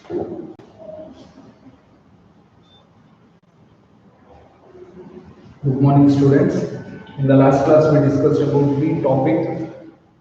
Good morning, students. In the last class, we discussed about the topic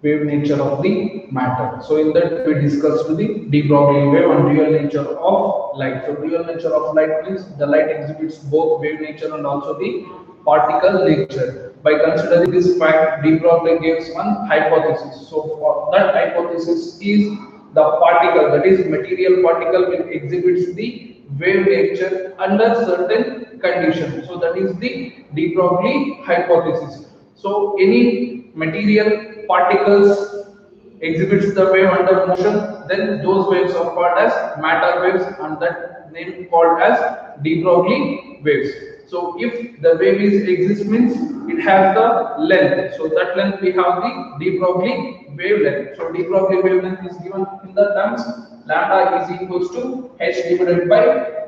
wave nature of the matter. So, in that, we discussed the de Broglie wave and real nature of light. So, real nature of light means the light exhibits both wave nature and also the particle nature. By considering this fact, de Broglie gives one hypothesis. So, for that hypothesis is the particle, that is material particle, will exhibits the wave nature under certain conditions. So that is the de Broglie hypothesis. So any material particles exhibits the wave under motion, then those waves are called as matter waves, and that name called as de Broglie waves. So if the wave is exist means it has the length. So that length we have the de Broglie wavelength. So de Broglie wavelength is given in the terms lambda is equals to h divided by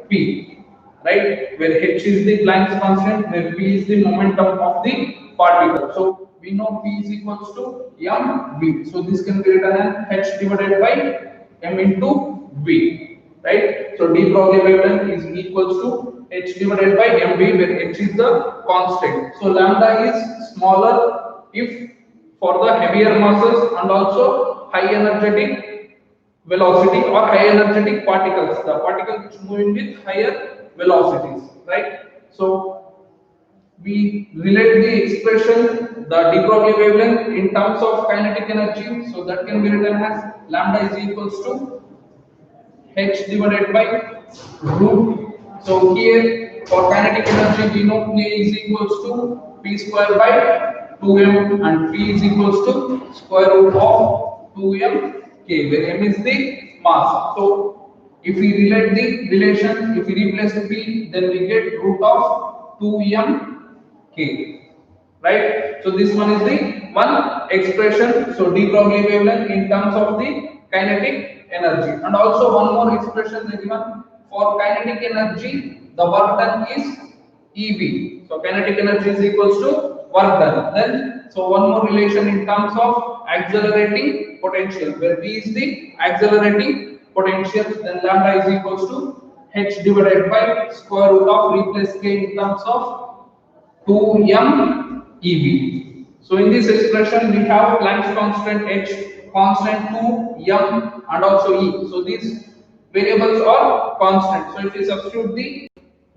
p, right? Where h is the Planck's constant, where p is the momentum of the particle. So we know p is equals to mv. So this can be written as h divided by m into v, right? So de Broglie wavelength is equals to h divided by mv, where h is the constant. So lambda is smaller if for the heavier masses and also high energetic velocity or high energetic particles, the particles which moving with higher velocities, right? So we relate the expression the de Broglie wavelength in terms of kinetic energy. So that can be written as lambda is equals to h divided by root. So here for kinetic energy we know K is equals to P square by 2m and P is equals to square root of 2m K, where m is the mass. So if we relate the relation, if we replace P, then we get root of 2m K, right? So this one is the one expression. So de Broglie wavelength in terms of the kinetic energy, and also one more expression is given for kinetic energy. The work done is EV. So kinetic energy is equals to work done. Then so one more relation in terms of accelerating potential, where V is the accelerating potential. Then lambda is equals to h divided by square root of replace k in terms of 2m EV. So in this expression we have Planck's constant h, constant 2m and also e. So these variables are constant. So if we substitute the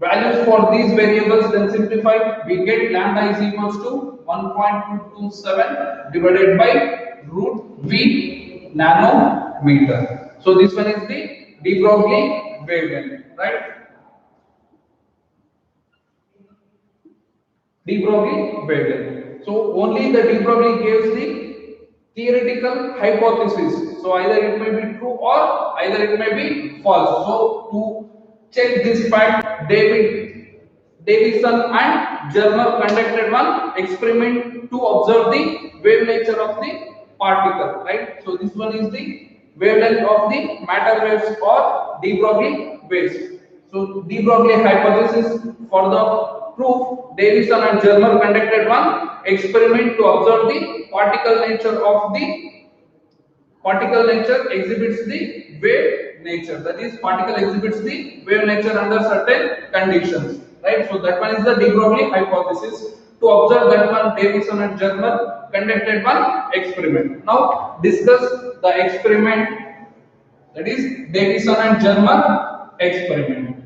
values for these variables, then simplify, we get lambda is equals to 1.227 divided by root v nanometer. So this one is the de Broglie wavelength, right? De Broglie wavelength. So only the de Broglie gives the theoretical hypothesis. So either it may be true or either it may be false. So to check this fact, Davison and Germer conducted one experiment to observe the wave nature of the particle, right? So this one is the wavelength of the matter waves or de Broglie waves. So de Broglie hypothesis for the proof, Davison and Germer conducted one experiment to observe the particle nature exhibits the wave nature. That is, particle exhibits the wave nature under certain conditions, right? So that one is the de Broglie hypothesis. To observe that one, Davison and Germer conducted one experiment. Now discuss the experiment. That is Davison and Germer experiment.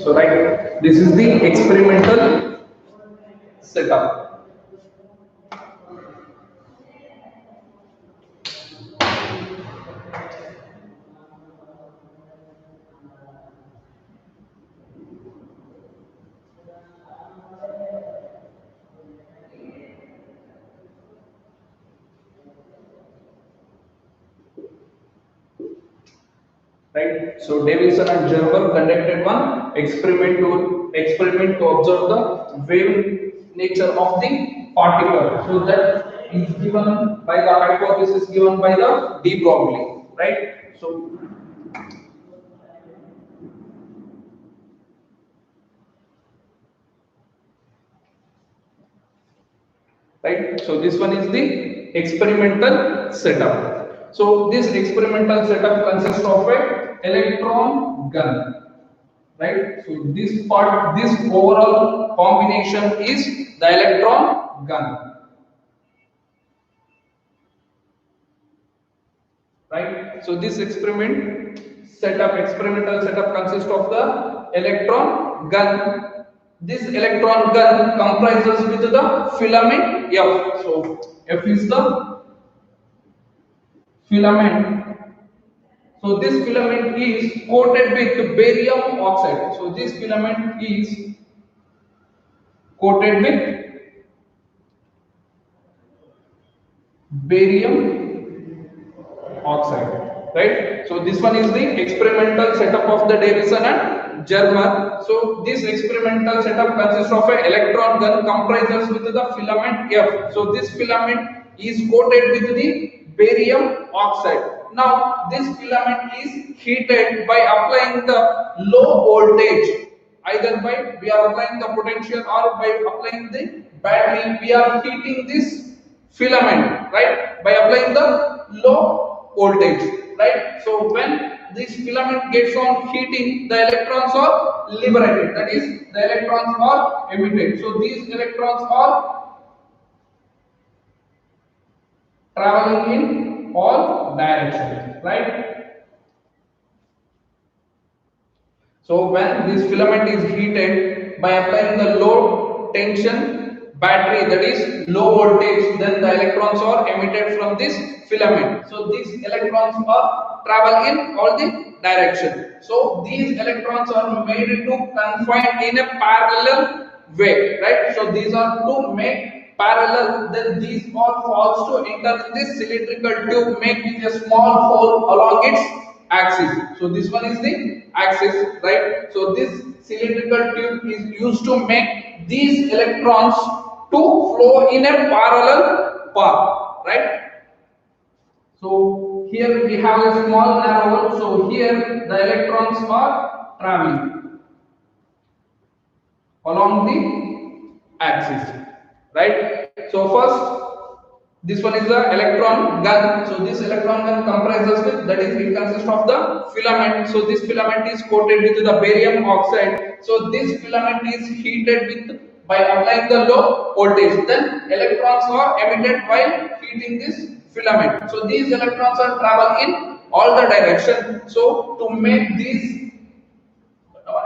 So right, this is the experimental setup. Right. So Davison and Gerber conducted one experiment to observe the wave nature of the particle. So that is given by the hypothesis given by the de Broglie. Right. So right. So this one is the experimental setup. So this experimental setup consists of a electron gun. Right. So this part, this overall combination is the electron gun. Right. So this experimental setup consists of the electron gun. This electron gun comprises with the filament F. So F is the filament. So this filament is coated with barium oxide. So this filament is coated with barium oxide, right? So this one is the experimental setup of the Davison and Gerber. So this experimental setup consists of an electron gun comprises with the filament F. So this filament is coated with the barium oxide. Now this filament is heated by applying the low voltage. Either by we are applying the potential or by applying the battery, we are heating this filament, right, by applying the low voltage, right? So when this filament gets on heating, the electrons are liberated, that is, the electrons are emitted. So these electrons are traveling in all directions, right? So when this filament is heated by applying the low tension battery, that is low voltage, then the electrons are emitted from this filament. So these electrons are travel in all the direction. So these electrons are made to confine in a parallel way, right? So these are to make parallel, then these all falls to enter in this cylindrical tube, making a small hole along its axis. So this one is the axis, right? So this cylindrical tube is used to make these electrons to flow in a parallel path, right? So here we have a small narrow hole. So here the electrons are traveling along the axis, right? So first, this one is the electron gun. So this electron gun comprises with, that is, it consists of the filament. So this filament is coated with the barium oxide. So this filament is heated with by applying the low voltage. Then electrons are emitted while heating this filament. So these electrons are travel in all the direction. So to make these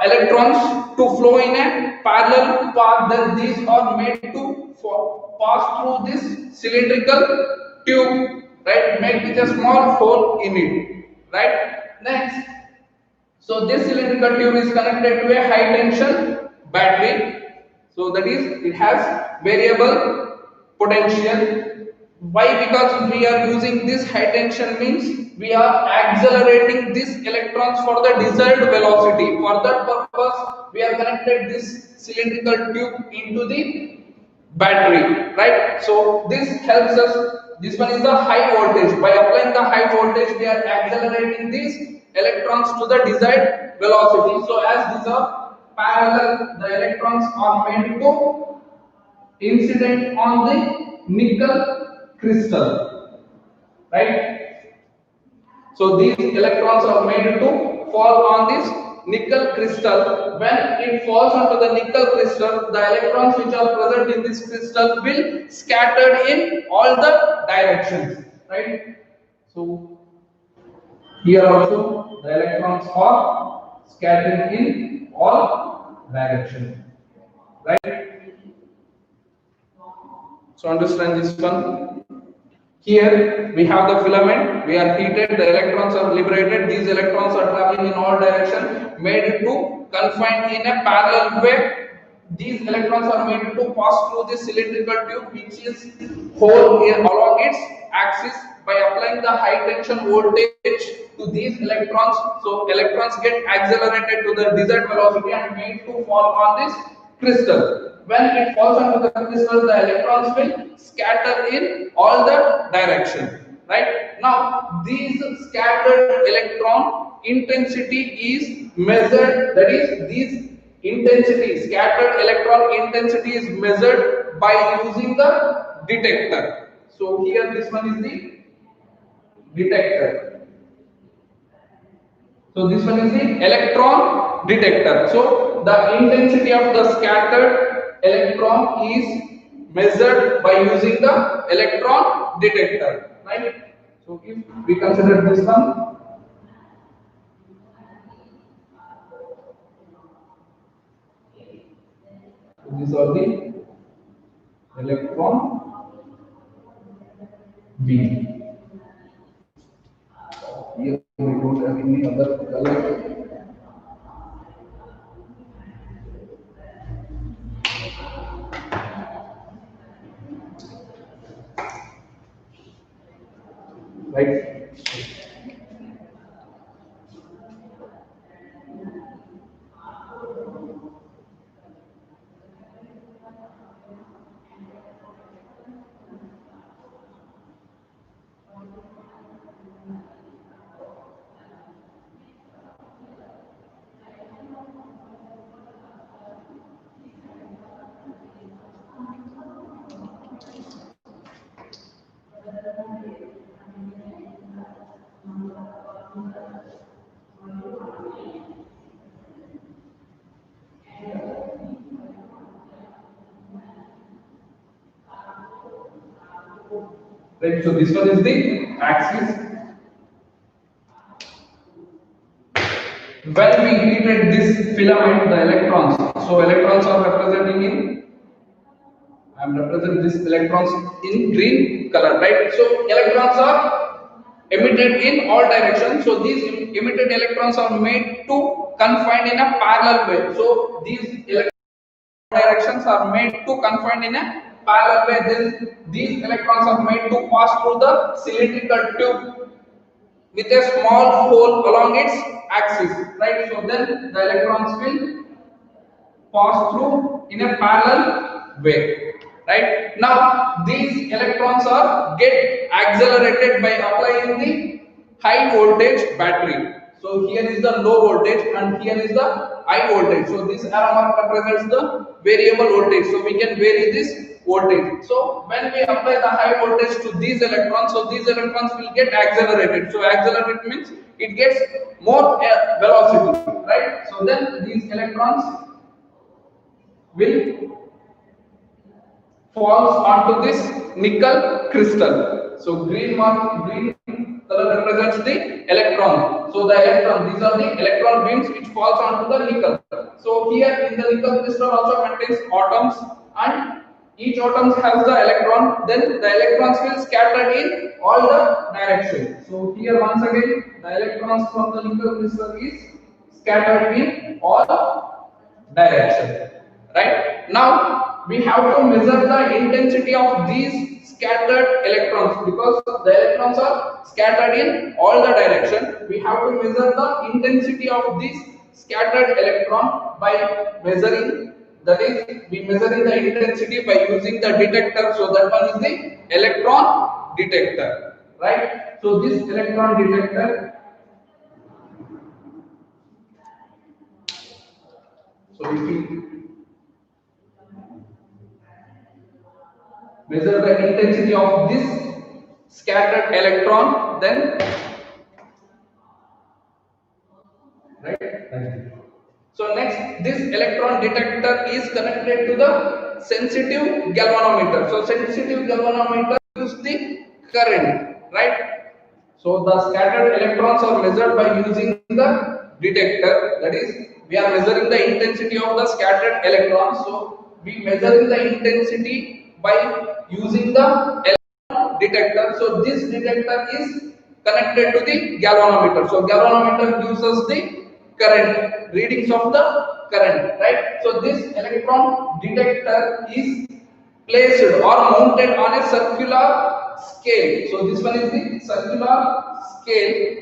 electrons to flow in a parallel path, then these are made to pass through this cylindrical tube, right, made with a small hole in it, right? Next, so this cylindrical tube is connected to a high tension battery. So that is, it has variable potential. Why? Because we are using this high tension, means we are accelerating these electrons for the desired velocity. For that purpose, we are connected this cylindrical tube into the battery, right? So this helps us. This one is the high voltage. By applying the high voltage, we are accelerating these electrons to the desired velocity. So as these are parallel, the electrons are made to incident on the nickel crystal, right? So these electrons are made to fall on this nickel crystal. When it falls onto the nickel crystal, the electrons which are present in this crystal will scattered in all the directions, right? So here also the electrons are scattered in all directions, right? So understand this one. Here we have the filament, we are heated, the electrons are liberated, these electrons are traveling in all directions, made to confine in a parallel way. These electrons are made to pass through this cylindrical tube, which is hole along its axis. By applying the high tension voltage to these electrons, so electrons get accelerated to the desired velocity and made to fall on this crystal. When it falls onto the crystal, the electrons will scatter in all the direction. Right? Now, these scattered electron intensity is measured. That is, these intensity, scattered electron intensity is measured by using the detector. So here, this one is the detector. So this one is the electron detector. So the intensity of the scattered electron is measured by using the electron detector, right? So if we consider this one, these are the electron beam. Here we don't have any other color. Right? Right, so this one is the axis. When we heated this filament, the electrons, so electrons are representing in, I am representing these electrons in green color, right? So electrons are emitted in all directions. So these emitted electrons are made to confined in a parallel way. So these directions are made to confined in a parallel way. Then these electrons are made to pass through the cylindrical tube with a small hole along its axis, right? So then the electrons will pass through in a parallel way, right? Now these electrons are get accelerated by applying the high voltage battery. So here is the low voltage and here is the high voltage. So this arrow mark represents the variable voltage. So we can vary this voltage. So when we apply the high voltage to these electrons, so these electrons will get accelerated. So accelerated means it gets more velocity, right? So then these electrons will falls onto this nickel crystal. So green color represents the electron. So the electron, these are the electron beams which falls onto the nickel. So here in the nickel crystal also contains atoms, and each atom has the electron. Then the electrons will scatter in all the directions. So here once again the electrons from the nickel crystal is scattered in all direction, right? Now we have to measure the intensity of these scattered electrons, because the electrons are scattered in all the direction. We have to measure the intensity of this scattered electron by measuring, that is we measuring the intensity by using the detector. So that one is the electron detector, right? So this electron detector, so if we measure the intensity of this scattered electron, then right. So next, this electron detector is connected to the sensitive galvanometer. So sensitive galvanometer gives the current, right? So the scattered electrons are measured by using the detector. That is, we are measuring the intensity of the scattered electrons. So we measuring the intensity by using the electron detector. So this detector is connected to the galvanometer. So galvanometer gives us the current, readings of the current, right? So this electron detector is placed or mounted on a circular scale. So this one is the circular scale,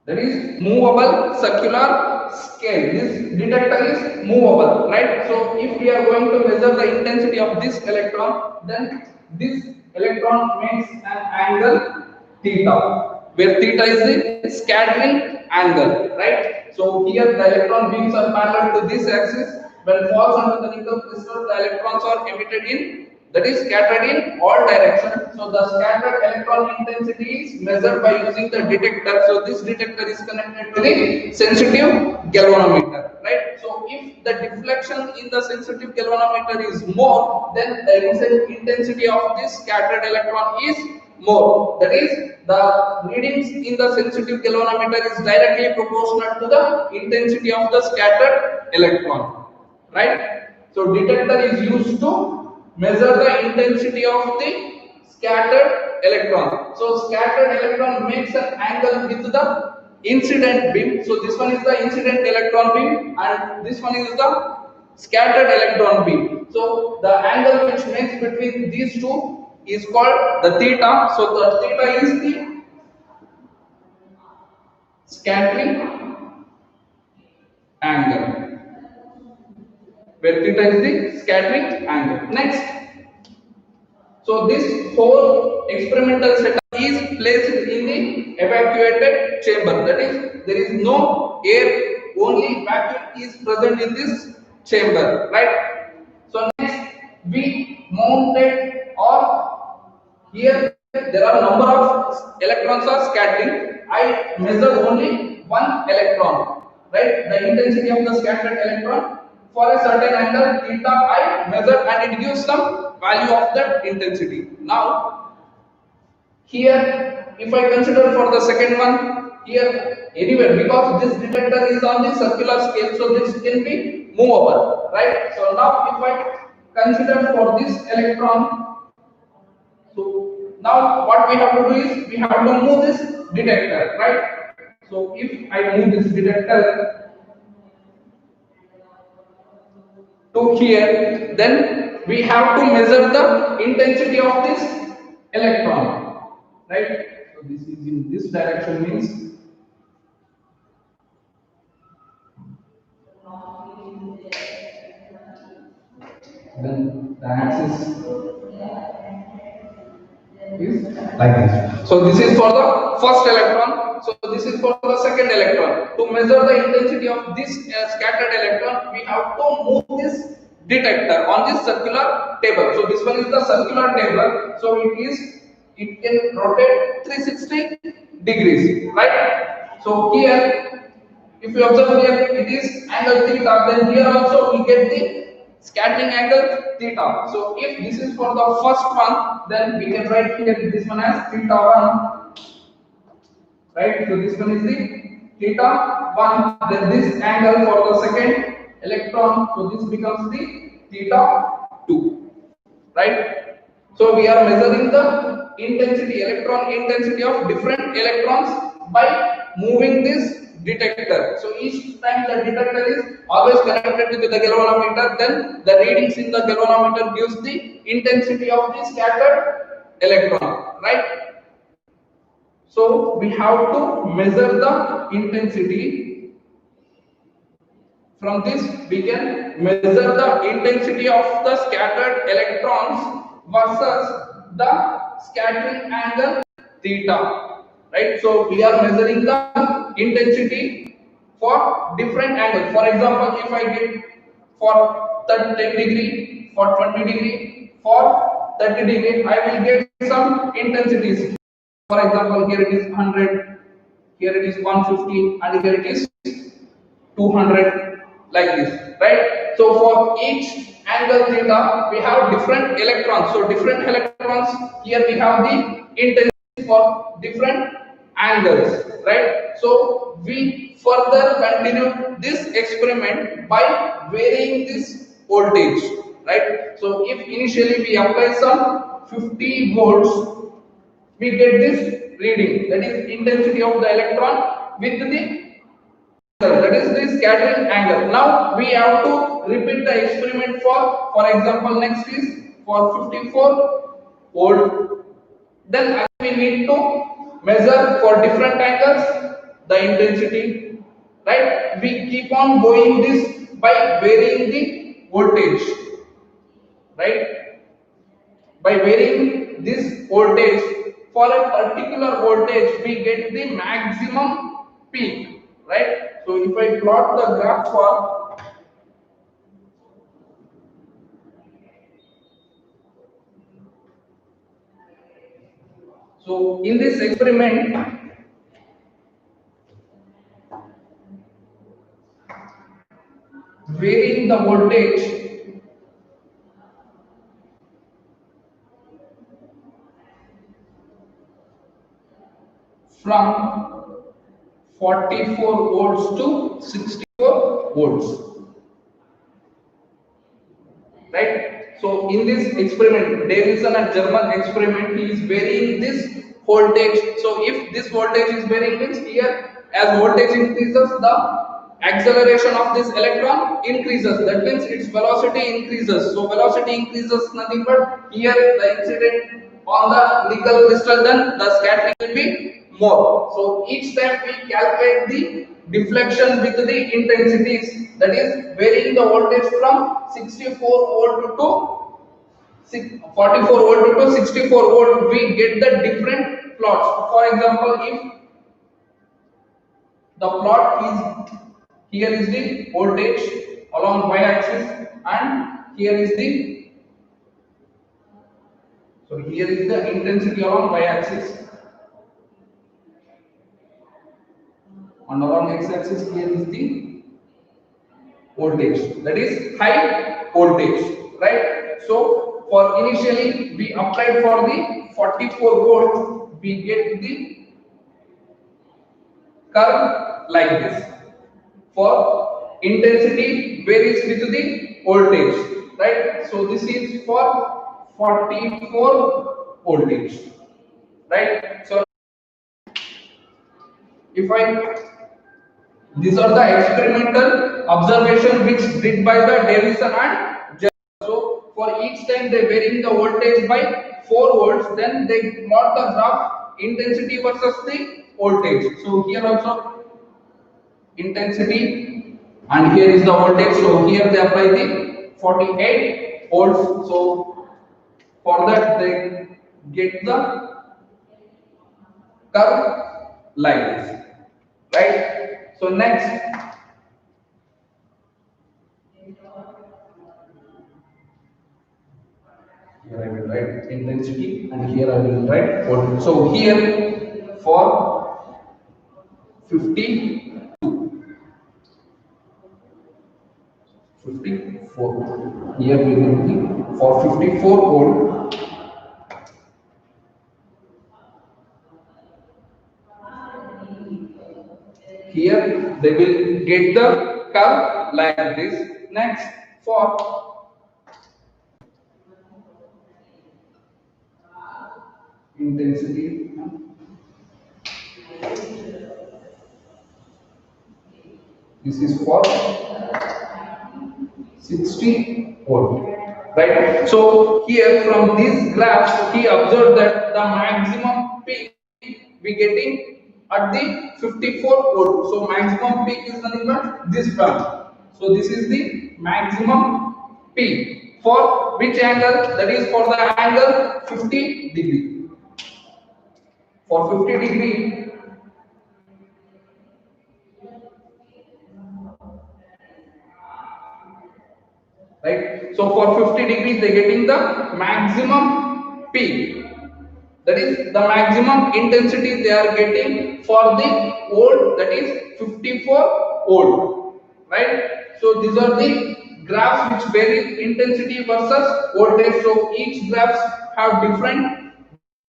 that is movable circular scale. This detector is movable, right? So if we are going to measure the intensity of this electron, then this electron makes an angle theta, where theta is the scattering angle, right? So here the electron beams are parallel to this axis. When falls onto the nickel crystal, the electrons are emitted in, that is scattered in all directions. So the scattered electron intensity is measured by using the detector. So this detector is connected to the sensitive galvanometer, right? So if the deflection in the sensitive galvanometer is more, then the intensity of this scattered electron is more. That is, the readings in the sensitive galvanometer is directly proportional to the intensity of the scattered electron, right? So detector is used to measure the intensity of the scattered electron. So scattered electron makes an angle with the incident beam. So this one is the incident electron beam and this one is the scattered electron beam. So the angle which makes between these two is called the theta. So the theta is the scattering angle, where theta is the scattering angle. Next, so this whole experimental setup is placed in the evacuated chamber. That is, there is no air, only vacuum is present in this chamber, right? So we mounted, or here there are number of electrons are scattering. I measured only one electron, right? The intensity of the scattered electron for a certain angle theta I measured, and it gives some value of that intensity. Now here, if I consider for the second one, here anywhere, because this detector is on the circular scale, so this can be movable, right? So now if I consider for this electron, so now what we have to do is we have to move this detector, right? So if I move this detector to here, then we have to measure the intensity of this electron, right? So this is in this direction, means then the axis is like this. So this is for the first electron. So this is for the second electron. To measure the intensity of this scattered electron, we have to move this detector on this circular table. So this one is the circular table. So it can rotate 360 degrees, right? So here, if you observe here, it is angle theta. Then here also we get the scattering angle theta. So if this is for the first one, then we can write here this one as theta 1, right? So this one is the theta 1. Then this angle for the second electron, so this becomes the theta 2, right? So we are measuring the intensity, electron intensity of different electrons by moving this detector. So each time the detector is always connected with the galvanometer, then the readings in the galvanometer gives the intensity of the scattered electron, right? So we have to measure the intensity. From this we can measure the intensity of the scattered electrons versus the scattering angle theta, right? So we are measuring the intensity for different angles. For example, if I get for 10 degree, for 20 degree, for 30 degree, I will get some intensities. For example, here it is 100, here it is 150, and here it is 200, like this, right? So for each angle theta, we have different electrons. So different electrons, here we have the intensity for different angles, right? So we further continue this experiment by varying this voltage, right? So if initially we apply some 50 volts, we get this reading, that is intensity of the electron with the, that is the scattering angle. Now we have to repeat the experiment for example, next is for 54 volt. Then again we need to measure for different angles the intensity, right? We keep on going this by varying the voltage, right? By varying this voltage, for a particular voltage we get the maximum peak, right? So if I plot the graph for, so in this experiment varying the voltage from 44 volts to 64 volts, right? So in this experiment, Davison, a German experiment, he is varying this voltage. So if this voltage is varying, means here as voltage increases, the acceleration of this electron increases. That means its velocity increases. So velocity increases nothing but here the incident on the nickel crystal, then the scattering will be more. So each time we calculate the deflection with the intensities, that is varying the voltage from 64 volt to 44 volt to 64 volt, we get the different plots. For example, if the plot is, here is the voltage along y axis and here is the So here is the intensity along y-axis, and along x-axis here is the voltage, that is high voltage, right? So for initially we applied for the 44 volt, we get the curve like this. For intensity varies with the voltage, right? So this is for 44 voltage, right? So if these are the experimental observation which did by the Davison and Jeffs. So for each time they varying the voltage by 4 volts, then they plot the graph intensity versus the voltage. So here also intensity and here is the voltage. So here they apply the 48 volts. So for that they get the curve like this, right? So next, here I will write intensity and here I will write voltage. So here for 54, here we will be for 54 volt, here they will get the curve like this. Next, for intensity, this is for 60 volt, right? So here from these graphs he observed that the maximum peak we getting at the 54 volt. So maximum peak is nothing but this branch. So this is the maximum peak for which angle? That is for the angle 50 degree. For 50 degree, right? So for 50 degrees they getting the maximum peak. That is the maximum intensity they are getting for the volt, that is 54 volt, right? So these are the graphs which vary intensity versus voltage. So each graphs have different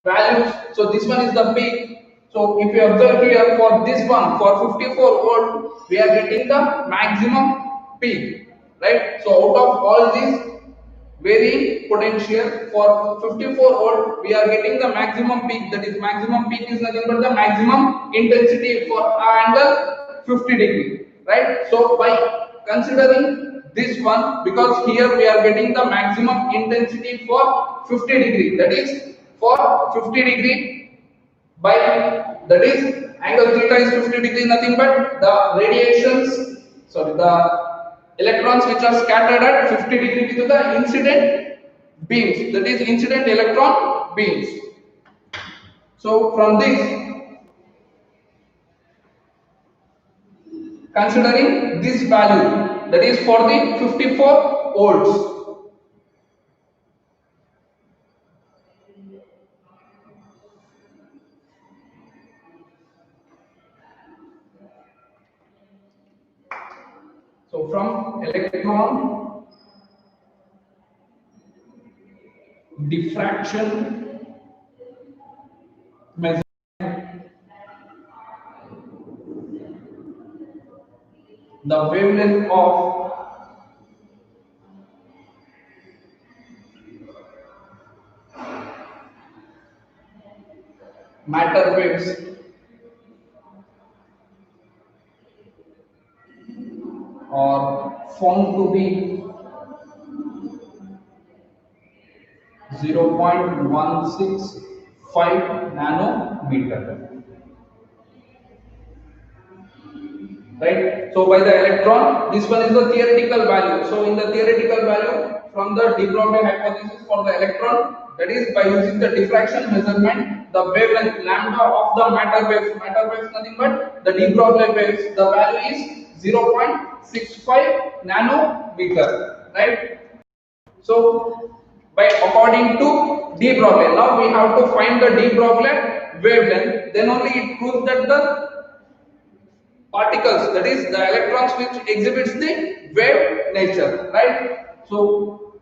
values. So this one is the peak. So if you observe here for this one for 54 volt we are getting the maximum peak, right? So out of all these varying potential for 54 volt we are getting the maximum peak, that is maximum peak is nothing but the maximum intensity for angle 50 degree, right? So by considering this one, because here we are getting the maximum intensity for 50 degree, that is for 50 degree by, that is angle theta is 50 degree, nothing but the radiations, sorry, the electrons which are scattered at 50 degree to the incident beams, that is incident electron beams. So from this, considering this value, that is for the 54 volts, so from electron diffraction measurement, the wavelength of matter waves are found to be 0.165 nanometer, right? So by the electron, this one is the theoretical value. So in the theoretical value from the de Broglie hypothesis for the electron, that is by using the diffraction measurement, the wavelength lambda of the matter waves nothing but the de Broglie waves, the value is 0.65 nanometer, right? So by according to de Broglie. Now we have to find the de Broglie wavelength, then only it proves that the particles, that is the electrons which exhibits the wave nature, right? So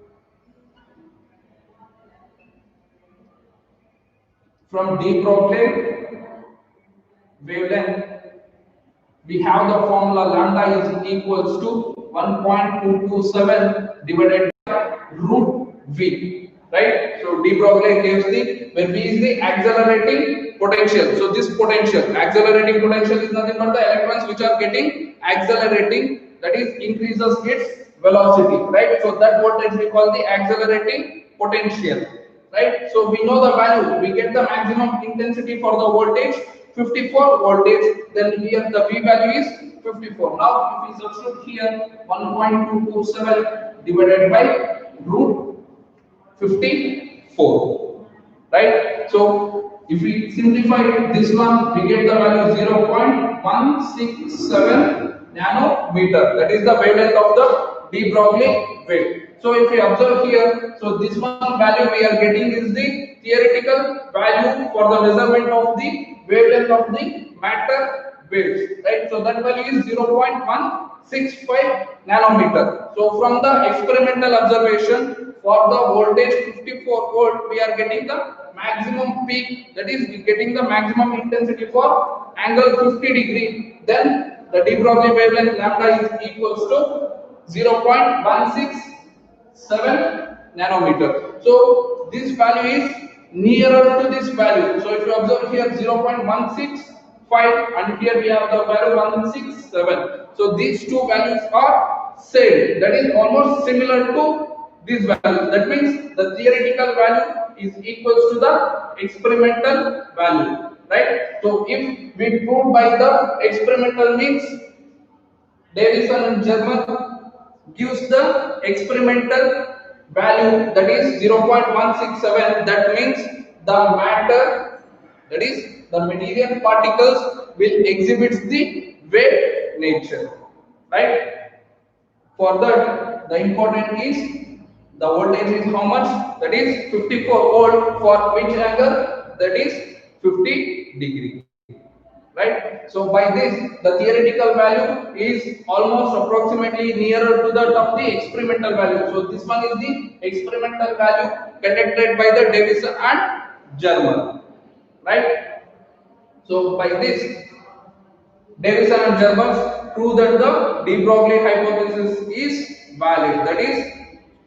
from de Broglie wavelength, we have the formula lambda is equals to 1.227 divided by root V, right? So de Broglie gives the, where V is the accelerating potential. So this potential, accelerating potential is nothing but the electrons which are getting accelerating, that is increases its velocity, right? So that voltage we call the accelerating potential, right? So we know the value, we get the maximum intensity for the voltage 54 voltage, then here the V value is 54. Now if we substitute here 1.227 divided by root 54, right? So if we simplify this one, we get the value 0.167 nanometer. That is the wavelength of the de Broglie wave. So if we observe here, so this one value we are getting is the theoretical value for the measurement of the wavelength of the matter waves, right? So that value is 0.165 nanometer. So from the experimental observation, for the voltage 54 volt, we are getting the maximum peak, that is we getting the maximum intensity for angle 50 degree. Then the de Broglie wavelength lambda is equals to 0.167 nanometer. So this value is nearer to this value. So if you observe here 0.165 and here we have the value 167. So these two values are same. That is almost similar to this value. That means the theoretical value is equals to the experimental value, right? So if we prove by the experimental means, Davison and German gives the experimental value, that is 0.167. That means the matter, that is the material particles, will exhibit the wave nature, right? For that, the important is the voltage is how much? That is 54 volt. For which angle? That is 50 degree. Right? So by this, the theoretical value is almost approximately nearer to that of the experimental value. So this one is the experimental value conducted by the Davison and German. Right? So by this, Davison and German prove that the de Broglie hypothesis is valid. That is,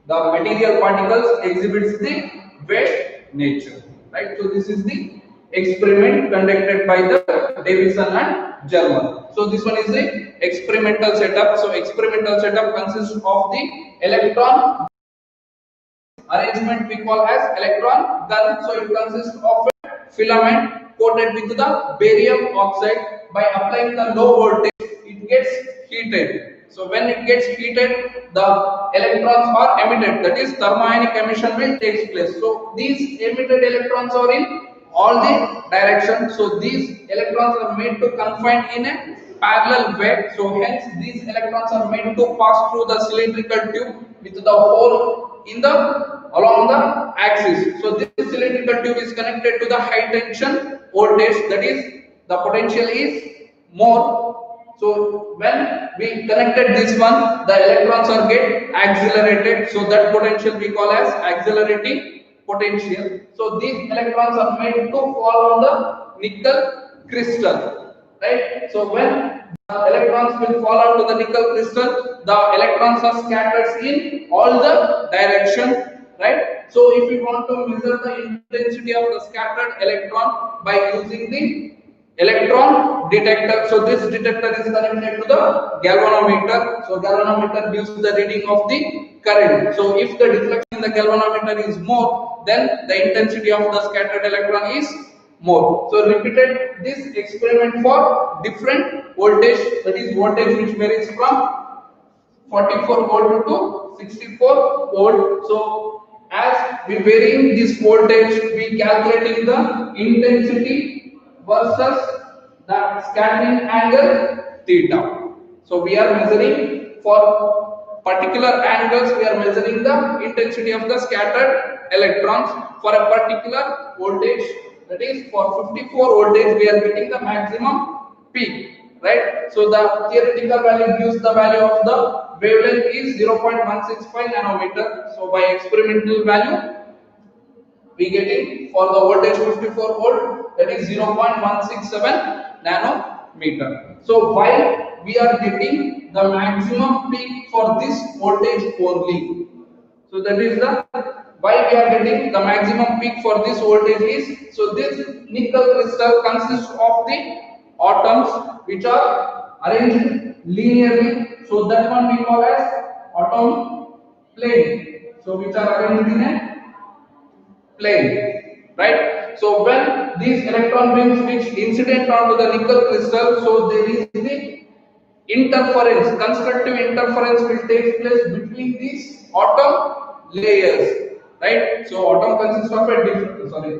the material particles exhibits the wave nature. Right? So this is the experiment conducted by the Davison and German. So this one is the experimental setup. So experimental setup consists of the electron arrangement we call as electron gun. So it consists of a filament coated with the barium oxide. By applying the low voltage, it gets heated. So when it gets heated, the electrons are emitted. That is, thermionic emission will take place. So these emitted electrons are in all the directions. So these electrons are made to confine in a parallel way. So hence these electrons are made to pass through the cylindrical tube with the hole in the along the axis. So this cylindrical tube is connected to the high tension voltage. That is, the potential is more. So when we connected this one, the electrons are get accelerated. So that potential we call as accelerating potential. So these electrons are made to fall on the nickel crystal, right? So when the electrons will fall onto the nickel crystal, the electrons are scattered in all the directions, right? So if we want to measure the intensity of the scattered electron by using the electron detector. So this detector is connected to the galvanometer. So galvanometer gives the reading of the current. So if the deflection in the galvanometer is more, then the intensity of the scattered electron is more. So repeated this experiment for different voltage, that is voltage which varies from 44 volt to 64 volt. So as we varying this voltage, we calculating the intensity versus the scattering angle theta. So we are measuring for particular angles we are measuring the intensity of the scattered electrons for a particular voltage, that is for 54 voltage we are getting the maximum peak, right? So the theoretical value gives the value of the wavelength is 0.165 nanometer. So by experimental value we getting for the voltage 54 volt, that is 0.167 nanometer. So while we are getting the maximum peak for this voltage only, so that is the why we are getting the maximum peak for this voltage is, so this nickel crystal consists of the atoms which are arranged linearly, so that one we call as atom plane, so which are arranged in a plane, right? So when these electron beams which incident onto the nickel crystal, so there is the interference, constructive interference will take place between these atom layers, right? So atom consists of a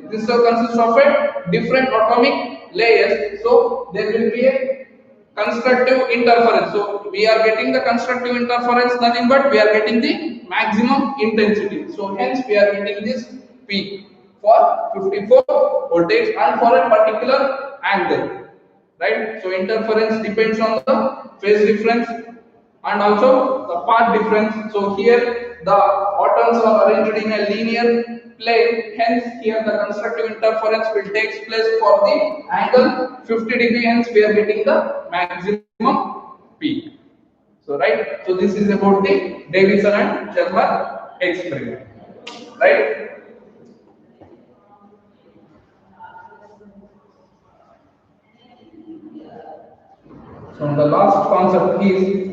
crystal consists of a different atomic layers, so there will be a constructive interference. So we are getting the constructive interference, nothing but we are getting the maximum intensity. So hence we are getting this peak for 54 voltage and for a particular angle, right? So interference depends on the phase difference and also the path difference. So here the atoms are arranged in a linear plane, hence here the constructive interference will take place for the angle 50 degree, hence we are getting the maximum peak. So right, so this is about the Davison and Sherman experiment, right? So the last concept is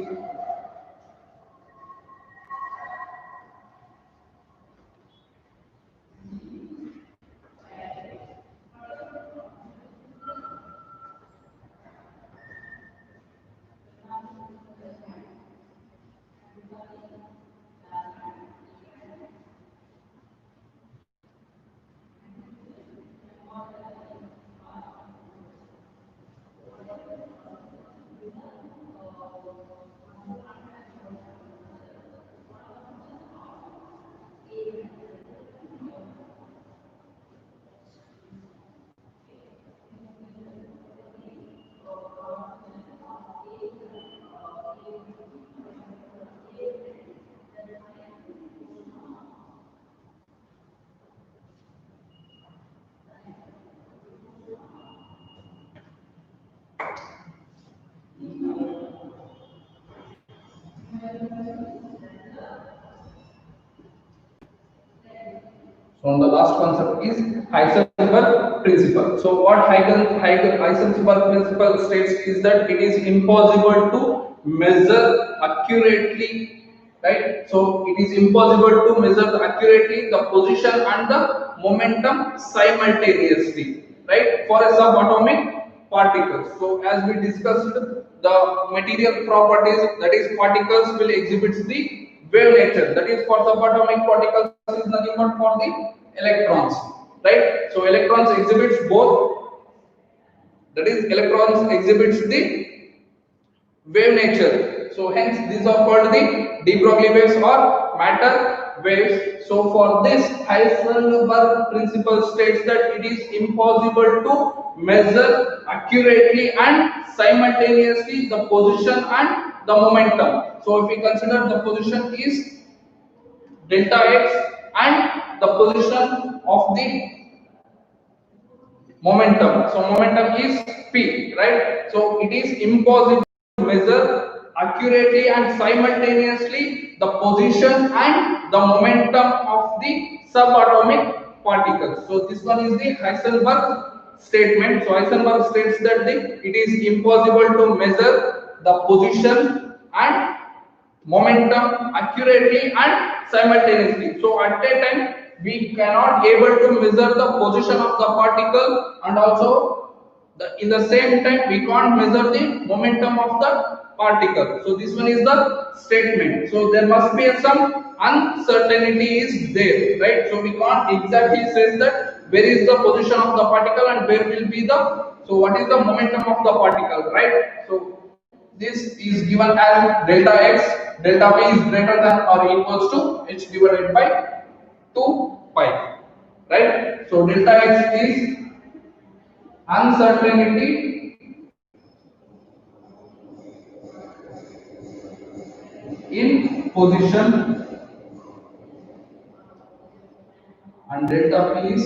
so the last concept is Heisenberg principle. So what Heisenberg principle states is that it is impossible to measure accurately, right? So it is impossible to measure accurately the position and the momentum simultaneously, right? For a subatomic particles. So as we discussed, the material properties, that is particles will exhibit the wave nature, that is for subatomic particles is nothing but for the electrons, right? So electrons exhibits both, that is electrons exhibits the wave nature, so hence these are called the de Broglie waves or matter waves. So for this Heisenberg principle states that it is impossible to measure accurately and simultaneously the position and the momentum. So if we consider the position is delta x and the position of the momentum, so momentum is p, right? So it is impossible to measure accurately and simultaneously the position and the momentum of the subatomic particles. So this one is the Heisenberg statement. So Heisenberg states that it is impossible to measure the position and momentum accurately and simultaneously. So at a time we cannot able to measure the position of the particle and also in the same time we can't measure the momentum of the particle. So this one is the statement. So there must be some uncertainty is there, right? So we can't exactly say that where is the position of the particle and where will be the, so what is the momentum of the particle, right? So this is given as delta x, delta p is greater than or equals to h divided by 2 pi, right? So delta x is uncertainty in position and delta p is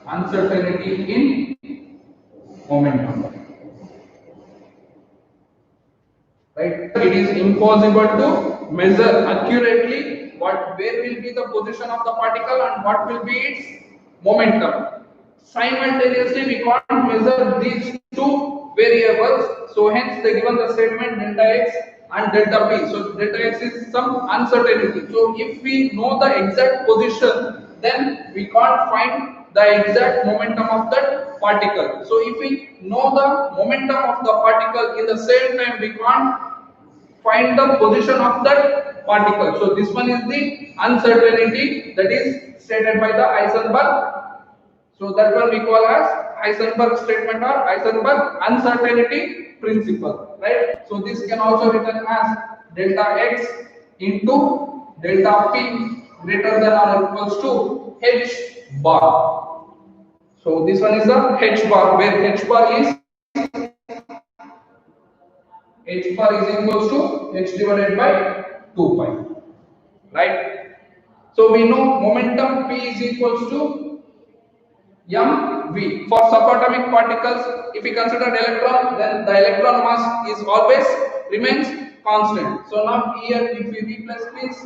uncertainty in momentum, right? It is impossible to measure accurately where will be the position of the particle and what will be its momentum. Simultaneously, we can't measure these two variables, so hence they given the statement delta x and delta p. So delta x is some uncertainty. So if we know the exact position, then we can't find the exact momentum of that particle. So if we know the momentum of the particle, in the same time we can't find the position of that particle. So this one is the uncertainty that is stated by the Eisenberg. So that one we call as Eisenberg statement or Eisenberg uncertainty principle, right? So this can also written as delta x into delta p greater than or equals to h bar. So this one is the h bar, where h bar is equals to h divided by 2 pi, right? So we know momentum p is equals to mv. For subatomic particles, if we consider electron, then the electron mass is always remains constant. So now here if we replace this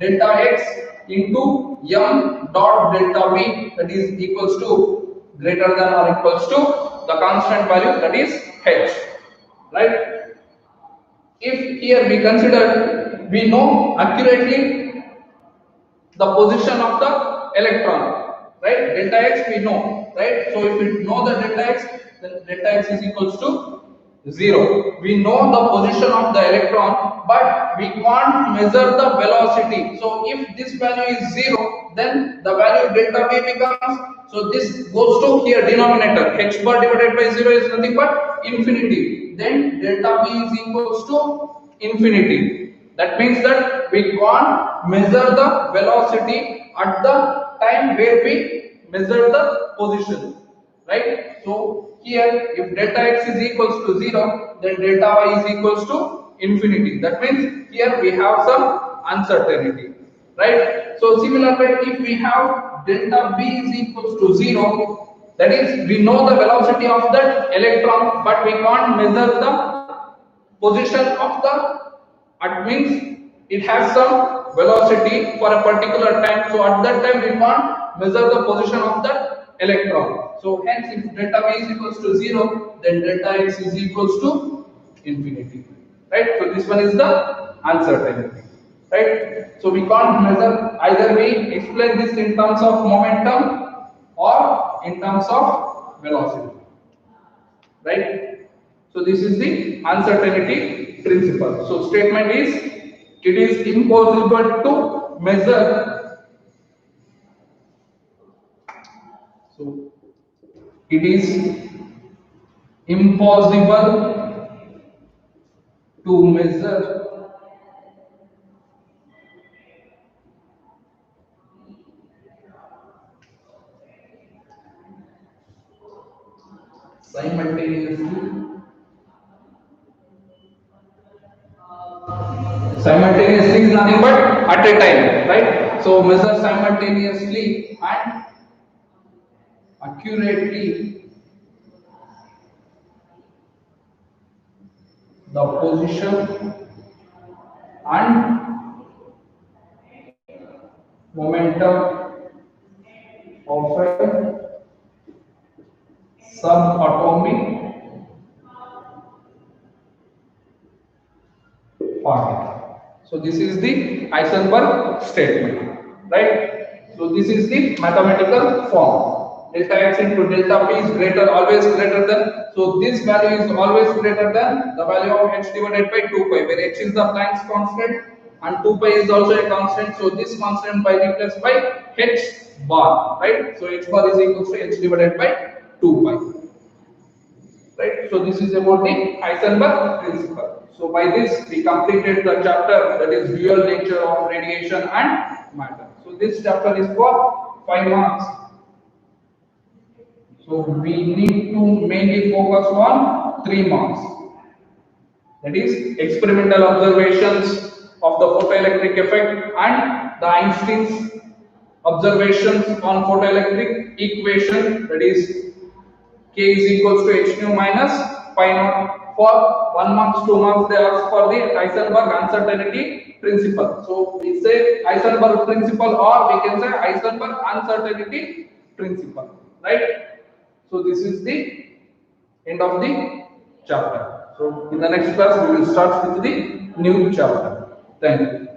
delta x into m dot delta v, that is equals to greater than or equals to the constant value, that is h, right? If here we consider, we know accurately the position of the electron, right? Delta x we know, right? So if we know the delta x, then delta x is equals to 0. We know the position of the electron, but we can't measure the velocity. So if this value is 0, then the value delta v becomes, so this goes to here denominator, h bar divided by 0 is nothing but infinity. Then delta v is equals to infinity. That means that we can't measure the velocity at the time where we measure the position, right? So here if delta x is equals to 0, then delta y is equals to infinity. That means here we have some uncertainty, right? So similarly, if we have delta v is equals to 0, that is we know the velocity of that electron, but we can't measure the position of the, it means it has some velocity for a particular time, so at that time we can't measure the position of that electron. So hence if delta v is equals to 0, then delta x is equals to infinity, right? So this one is the uncertainty, right? So we can't measure, either we explain this in terms of momentum or in terms of velocity, right? So this is the uncertainty principle. So statement is, it is impossible to measure. So it is impossible to measure simultaneously. Simultaneously is nothing but at a time, right? So measure simultaneously and accurately the position and momentum of a subatomic particle. So this is the Eisenberg statement, right? So this is the mathematical form. Delta x into delta p is greater, always greater than. So this value is always greater than the value of h divided by 2 pi, where h is the Planck's constant and 2 pi is also a constant. So this constant by replaced by h bar, right? So h bar is equal to h divided by 2 pi. right? So this is about the Heisenberg principle. So by this we completed the chapter, that is dual nature of radiation and matter. So this chapter is for 5 marks. So we need to mainly focus on 3 marks. That is experimental observations of the photoelectric effect and the Einstein's observations on photoelectric equation, that is K is equals to h nu minus pi naught. For 1 marks, 2 marks, they ask for the Heisenberg uncertainty principle. So we say Heisenberg principle, or we can say Heisenberg uncertainty principle, right? So this is the end of the chapter. So in the next class we will start with the new chapter. Thank you.